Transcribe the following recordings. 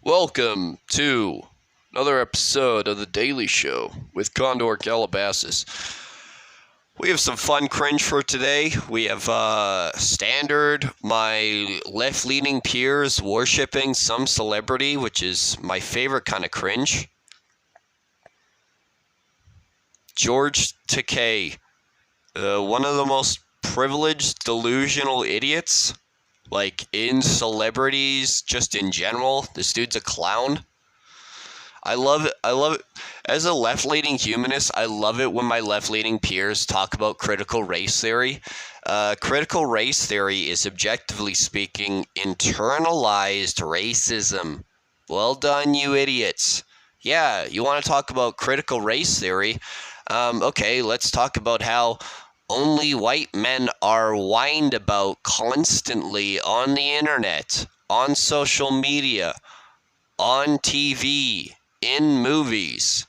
Welcome to another episode of The Daily Show with Condor Calabasas. We have some fun cringe for today. We have standard, my left-leaning peers worshipping some celebrity, which is my favorite kind of cringe. George Takei, one of the most privileged, delusional idiots, like in celebrities, just in general. This dude's a clown. I love it. As a left-leaning humanist, I love it when my left-leaning peers talk about critical race theory. Critical race theory is, objectively speaking, internalized racism. Well done, you idiots. Yeah, you want to talk about critical race theory? Okay, let's talk about how only white men are whined about constantly on the internet, on social media, on TV, in movies.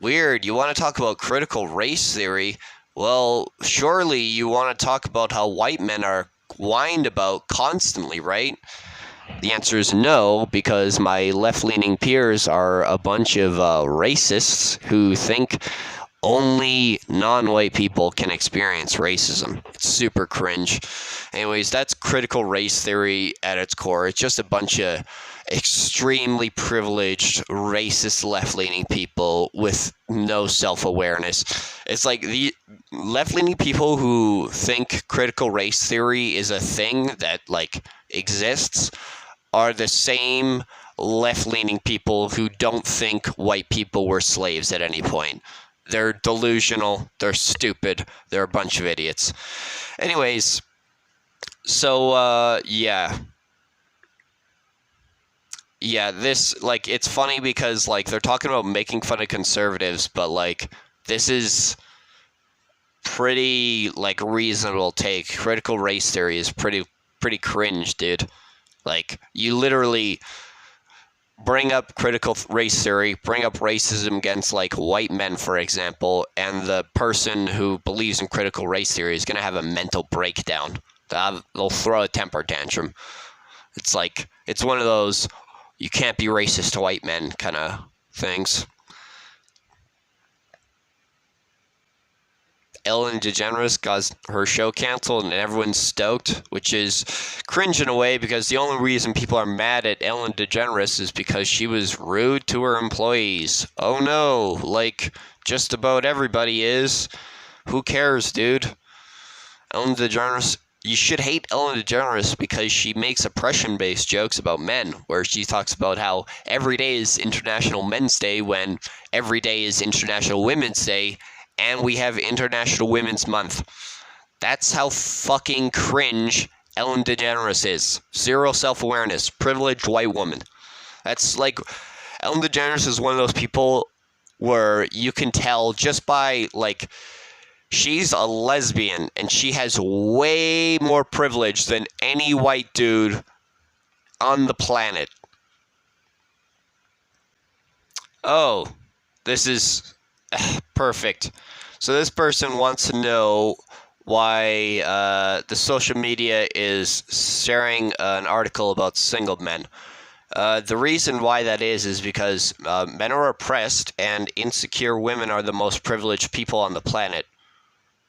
Weird, you want to talk about critical race theory? Well, surely you want to talk about how white men are whined about constantly, right? The answer is no, because my left-leaning peers are a bunch of racists who think only non-white people can experience racism. It's super cringe. Anyways, that's critical race theory at its core. It's just a bunch of extremely privileged, racist, left-leaning people with no self-awareness. It's like the left-leaning people who think critical race theory is a thing that, like, exists are the same left-leaning people who don't think white people were slaves at any point. They're delusional, they're stupid, they're a bunch of idiots. Anyways, so, yeah, this, like, it's funny because, like, they're talking about making fun of conservatives, but, like, this is pretty, like, reasonable take. Critical race theory is pretty cringe, dude. Like, you literally bring up critical race theory, bring up racism against, like, white men, for example, and the person who believes in critical race theory is going to have a mental breakdown. They'll throw a temper tantrum. It's like, it's one of those, you can't be racist to white men kind of things. Ellen DeGeneres got her show canceled and everyone's stoked, which is cringe in a way because the only reason people are mad at Ellen DeGeneres is because she was rude to her employees. Oh no, like just about everybody is. Who cares, dude? Ellen DeGeneres, you should hate Ellen DeGeneres because she makes oppression-based jokes about men, where she talks about how every day is International Men's Day when every day is International Women's Day, and we have International Women's Month. That's how fucking cringe Ellen DeGeneres is. Zero self-awareness. Privileged white woman. That's like, Ellen DeGeneres is one of those people where you can tell just by, like, she's a lesbian and she has way more privilege than any white dude on the planet. Oh, this is perfect. So this person wants to know why the social media is sharing an article about single men. The reason why that is because men are oppressed and insecure women are the most privileged people on the planet.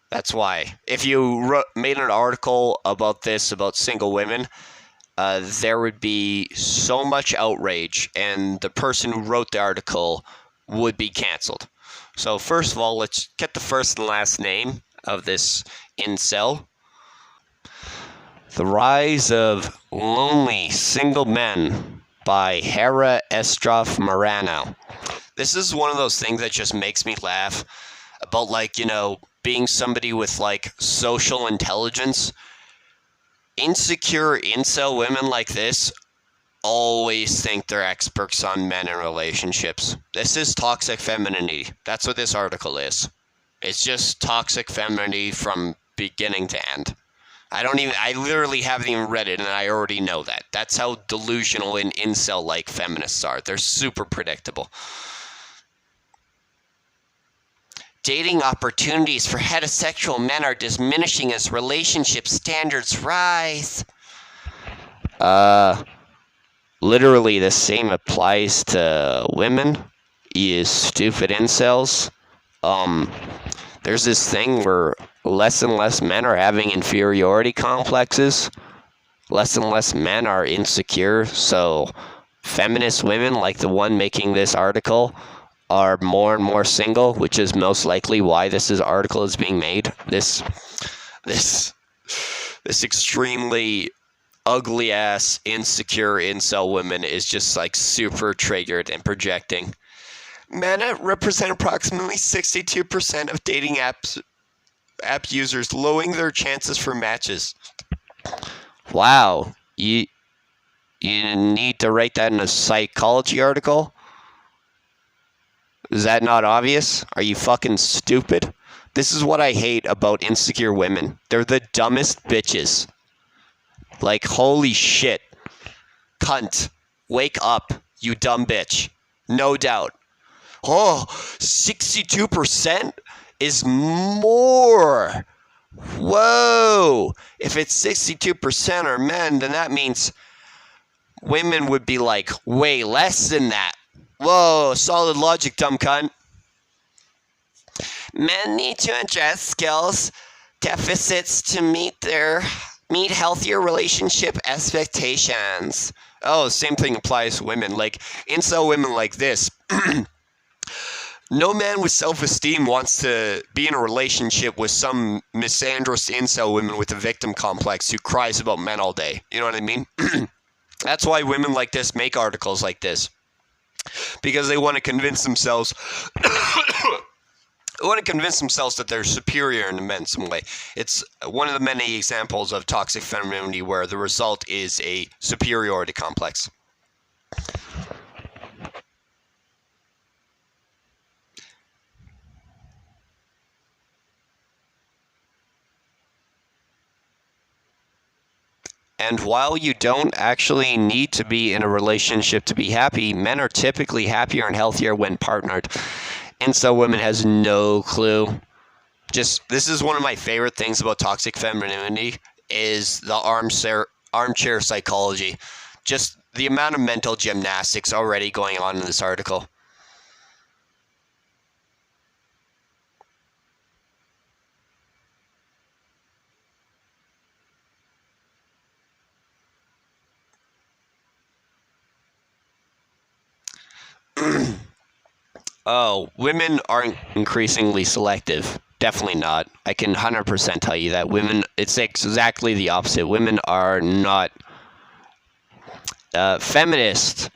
That's why. If you made an article about this, about single women, there would be so much outrage and the person who wrote the article would be canceled. So first of all, let's get the first and last name of this incel. The Rise of Lonely Single Men by Hara Estroff Marano. This is one of those things that just makes me laugh about, like, you know, being somebody with, like, social intelligence. Insecure incel women like this always think they're experts on men and relationships. This is toxic femininity. That's what this article is. It's just toxic femininity from beginning to end. I literally haven't even read it and I already know that. That's how delusional and incel-like feminists are. They're super predictable. Dating opportunities for heterosexual men are diminishing as relationship standards rise. literally the same applies to women. You stupid incels. There's this thing where less and less men are having inferiority complexes. Less and less men are insecure. So feminist women, like the one making this article, are more and more single, which is most likely why this article is being made. This extremely ugly ass insecure incel woman is just like super triggered and projecting. Men represent approximately 62% of dating app users, lowering their chances for matches. Wow, you need to write that in a psychology article? Is that not obvious? Are you fucking stupid? This is what I hate about insecure women. They're the dumbest bitches. Like, holy shit. Cunt. Wake up, you dumb bitch. No doubt. Oh, 62% is more. Whoa. If it's 62% are men, then that means women would be like way less than that. Whoa, solid logic, dumb cunt. Men need to address skills deficits to meet healthier relationship expectations. Oh, same thing applies to women. Like, incel women like this. No man with self-esteem wants to be in a relationship with some misandrous incel woman with a victim complex who cries about men all day. You know what I mean? That's why women like this make articles like this. Because they want to convince themselves that they're superior in men some way. It's one of the many examples of toxic femininity where the result is a superiority complex. And while you don't actually need to be in a relationship to be happy, men are typically happier and healthier when partnered. Incel women has no clue. This is one of my favorite things about toxic femininity is the armchair psychology. Just the amount of mental gymnastics already going on in this article. Oh, women aren't increasingly selective. Definitely not. I can 100% tell you that. Women, it's exactly the opposite. Women are not. Feminists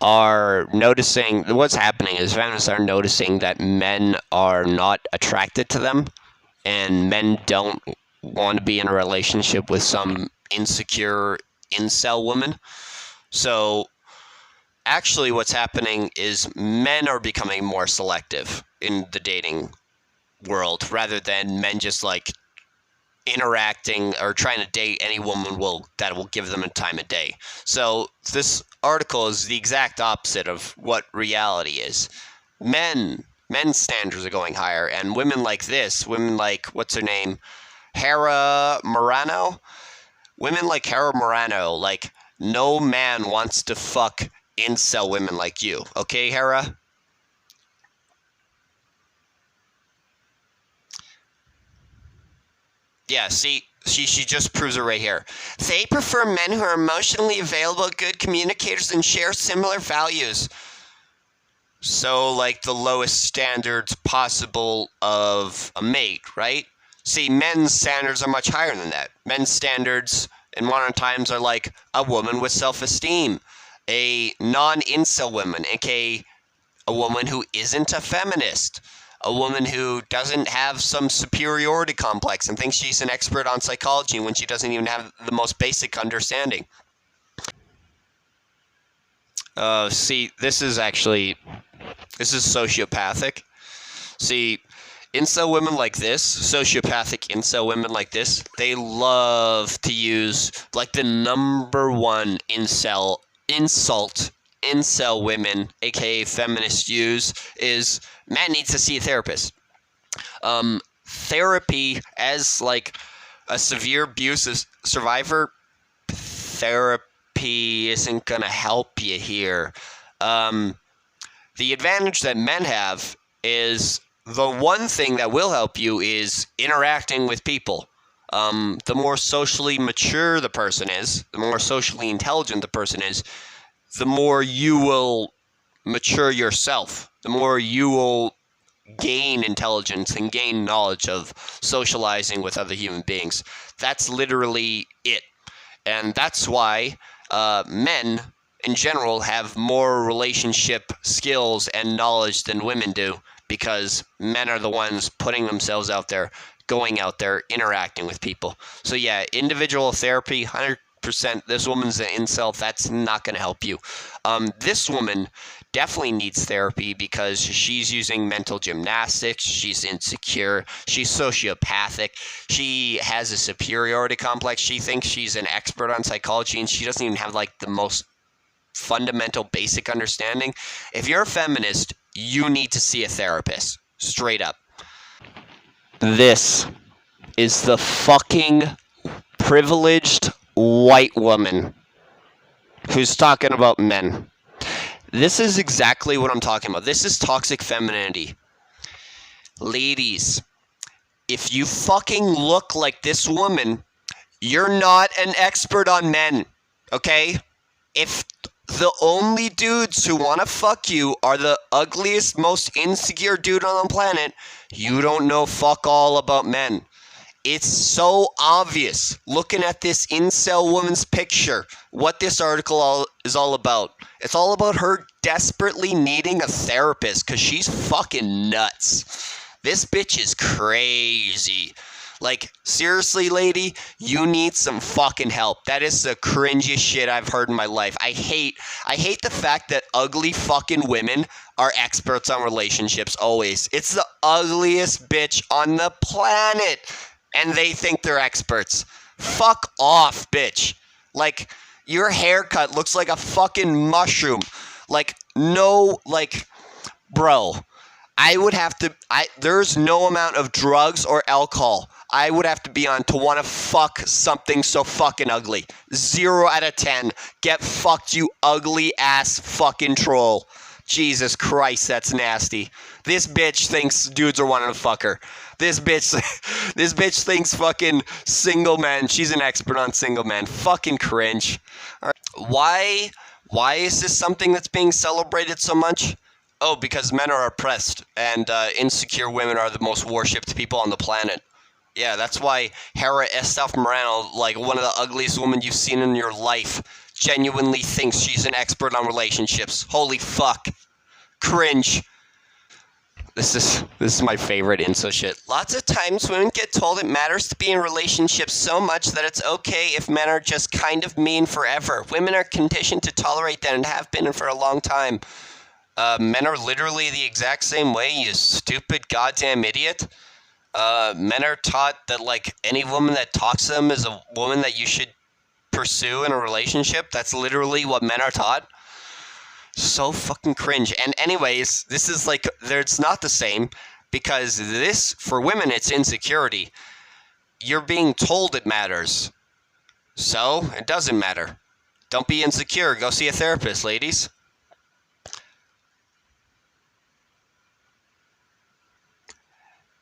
are noticing. What's happening is feminists are noticing that men are not attracted to them, and men don't want to be in a relationship with some insecure incel woman. So actually what's happening is men are becoming more selective in the dating world rather than men just like interacting or trying to date any woman that will give them a time of day. So this article is the exact opposite of what reality is. Men's standards are going higher, and women like this, women like, what's her name, Hara Marano? Women like Hara Marano, like, no man wants to fuck incel women like you. Okay, Hera? Yeah, see, she just proves it right here. They prefer men who are emotionally available, good communicators, and share similar values. So, like, the lowest standards possible of a mate, right? See, men's standards are much higher than that. Men's standards in modern times are like a woman with self-esteem, a non-incel woman, aka a woman who isn't a feminist, a woman who doesn't have some superiority complex and thinks she's an expert on psychology when she doesn't even have the most basic understanding. See, this is sociopathic. See, incel women like this, sociopathic incel women like this, they love to use, like, the number one insult incel women, aka feminists, use is man needs to see a therapist. Therapy, as like a severe abuse survivor, therapy therapy isn't going to help you here. The advantage that men have is the one thing that will help you is interacting with people. The more socially mature the person is, the more socially intelligent the person is, the more you will mature yourself, the more you will gain intelligence and gain knowledge of socializing with other human beings. That's literally it. And that's why men in general have more relationship skills and knowledge than women do, because men are the ones putting themselves out there, going out there, interacting with people. So yeah, individual therapy, 100%. This woman's an incel. That's not going to help you. This woman definitely needs therapy because she's using mental gymnastics. She's insecure. She's sociopathic. She has a superiority complex. She thinks she's an expert on psychology, and she doesn't even have like the most fundamental basic understanding. If you're a feminist, you need to see a therapist. Straight up. This is the fucking privileged white woman who's talking about men. This is exactly what I'm talking about. This is toxic femininity. Ladies, if you fucking look like this woman, you're not an expert on men, okay? If the only dudes who want to fuck you are the ugliest, most insecure dude on the planet, you don't know fuck all about men. It's so obvious looking at this incel woman's picture what this article is all about. It's all about her desperately needing a therapist because she's fucking nuts. This bitch is crazy. Like, seriously, lady, you need some fucking help. That is the cringiest shit I've heard in my life. I hate the fact that ugly fucking women are experts on relationships always. It's the ugliest bitch on the planet. And they think they're experts. Fuck off, bitch. Like, your haircut looks like a fucking mushroom. Like, no, like, bro, there's no amount of drugs or alcohol I would have to be on to want to fuck something so fucking ugly. 0 out of 10. Get fucked, you ugly ass fucking troll. Jesus Christ, that's nasty. This bitch thinks dudes are wanting to fuck her. This bitch thinks fucking single men. She's an expert on single men. Fucking cringe. All right. Why is this something that's being celebrated so much? Oh, because men are oppressed and insecure women are the most worshipped people on the planet. Yeah, that's why Hara Estroff Marano, like one of the ugliest women you've seen in your life, genuinely thinks she's an expert on relationships. Holy fuck. Cringe. This is my favorite incel shit. Lots of times women get told it matters to be in relationships so much that it's okay if men are just kind of mean forever. Women are conditioned to tolerate that and have been for a long time. Men are literally the exact same way, you stupid goddamn idiot. Men are taught that, like, any woman that talks to them is a woman that you should pursue in a relationship. That's literally what men are taught. So fucking cringe. And anyways, this is like, it's not the same, because this, for women, it's insecurity. You're being told it matters. So, it doesn't matter. Don't be insecure. Go see a therapist, ladies.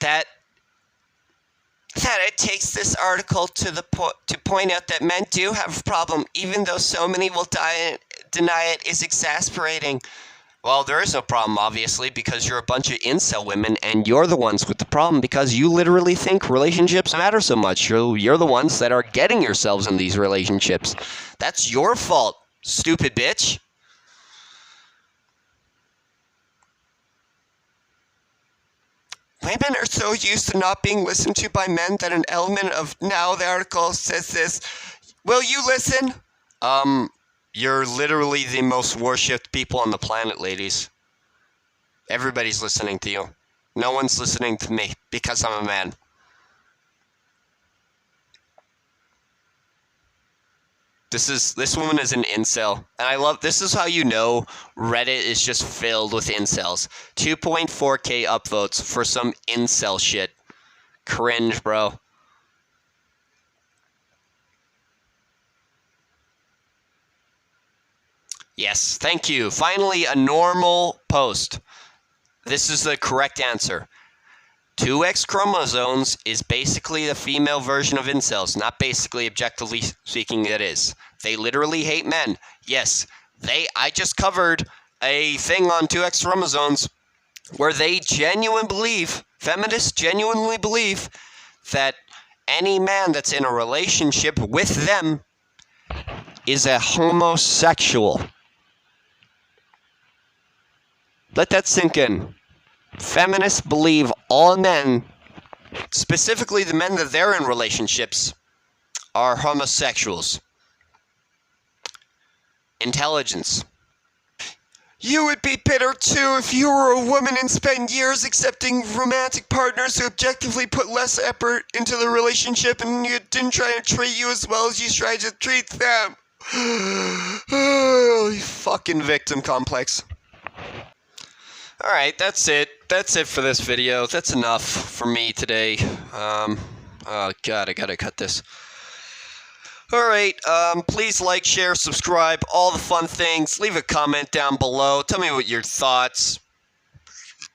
That it takes this article to point out that men do have a problem, even though so many will deny it, is exasperating. Well, there is no problem, obviously, because you're a bunch of incel women, and you're the ones with the problem because you literally think relationships matter so much. You're the ones that are getting yourselves in these relationships. That's your fault, stupid bitch. Women are so used to not being listened to by men that an element of now the article says this. Will you listen? You're literally the most worshipped people on the planet, ladies. Everybody's listening to you. No one's listening to me because I'm a man. This woman is an incel, and I love, this is how you know Reddit is just filled with incels. 2.4k upvotes for some incel shit. Cringe, bro. Yes, thank you. Finally, a normal post. This is the correct answer. 2X chromosomes is basically the female version of incels. Not basically, objectively speaking, it is. They literally hate men. Yes, I just covered a thing on 2X chromosomes where they feminists genuinely believe, that any man that's in a relationship with them is a homosexual. Let that sink in. Feminists believe all men, specifically the men that they're in relationships, are homosexuals. Intelligence. You would be bitter too if you were a woman and spent years accepting romantic partners who objectively put less effort into the relationship and you didn't try to treat you as well as you tried to treat them. Oh, you fucking victim complex. Alright, that's it. That's it for this video. That's enough for me today. Oh god, I gotta cut this. Alright, please like, share, subscribe, all the fun things. Leave a comment down below. Tell me what your thoughts.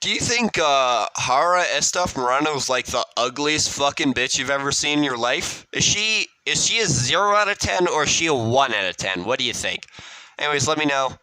Do you think Hara Estroff Marano is like the ugliest fucking bitch you've ever seen in your life? Is she a 0 out of 10 or is she a 1 out of 10? What do you think? Anyways, let me know.